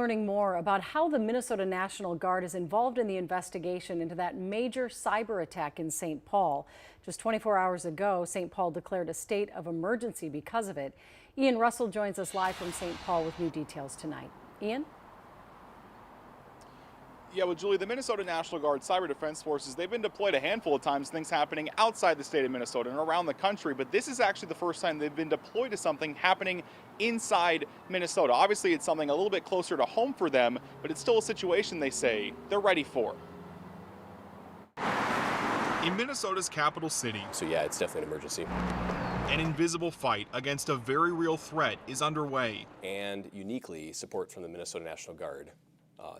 Learning more about how the Minnesota National Guard is involved in the investigation into that major cyber attack in St. Paul. Just 24 hours ago, St. Paul declared a state of emergency because of it. Ian Russell joins us live from St. Paul with new details tonight. Ian? Yeah, well, Julie, the Minnesota National Guard Cyber Defense Forces, they've been deployed a handful of times, things happening outside the state of Minnesota and around the country, but this is actually the first time they've been deployed to something happening inside Minnesota. Obviously, it's something a little bit closer to home for them, but it's still a situation they say they're ready for. In Minnesota's capital city, So yeah, it's definitely an emergency. an invisible fight against a very real threat is underway. And uniquely, support from the Minnesota National Guard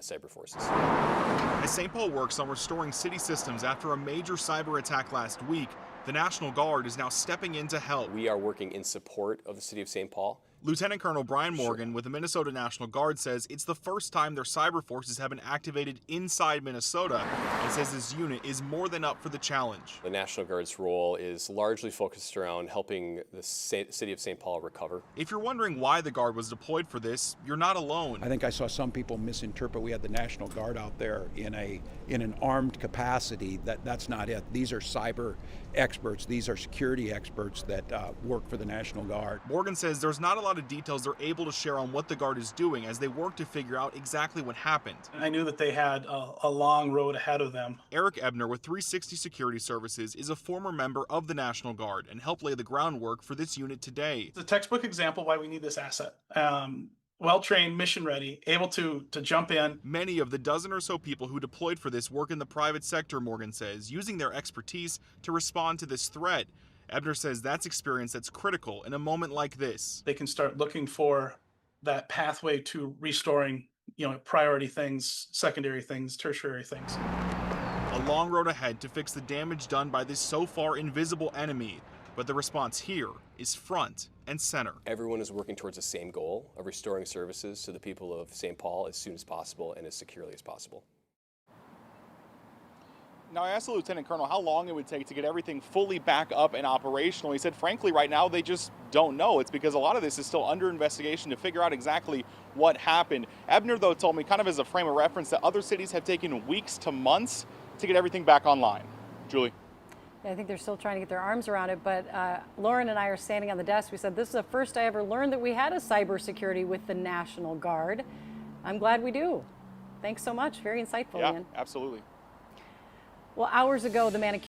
cyber forces. As St. Paul works on restoring city systems after a major cyber attack last week, the National Guard is now stepping in to help. We are working in support of the city of St. Paul. Lieutenant Colonel Brian Morgan with the Minnesota National Guard says it's the first time their cyber forces have been activated inside Minnesota and says this unit is more than up for the challenge. The National Guard's role is largely focused around helping the city of St. Paul recover. If you're wondering why the Guard was deployed for this, you're not alone. I think I saw some people misinterpret we had the National Guard out there in an armed capacity. That's not it. These are cyber experts. These are security experts that work for the National Guard. Morgan says there's not a lot of details they're able to share on what the Guard is doing as they work to figure out exactly what happened. I knew that they had a long road ahead of them. Eric Ebner with 360 Security Services is a former member of the National Guard and helped lay the groundwork for this unit today. It's a textbook example why we need this asset. Well-trained, mission-ready, able to jump in. Many of the dozen or so people who deployed for this work in the private sector, Morgan says, using their expertise to respond to this threat. Ebner says that's experience that's critical in a moment like this. They can start looking for that pathway to restoring, priority things, secondary things, tertiary things. A long road ahead to fix the damage done by this so far invisible enemy. But the response here is front and center. Everyone is working towards the same goal of restoring services to the people of St. Paul as soon as possible and as securely as possible. Now, I asked the Lieutenant Colonel how long it would take to get everything fully back up and operational. He said, frankly, right now, they just don't know. It's because a lot of this is still under investigation to figure out exactly what happened. Ebner, though, told me, kind of as a frame of reference, that other cities have taken weeks to months to get everything back online. Julie? Yeah, I think they're still trying to get their arms around it, but Lauren and I are standing on the desk. We said, this is the first I ever learned that we had a cybersecurity with the National Guard. I'm glad we do. Thanks so much. Very insightful, Yeah, Ian. absolutely. Well, hours ago, the man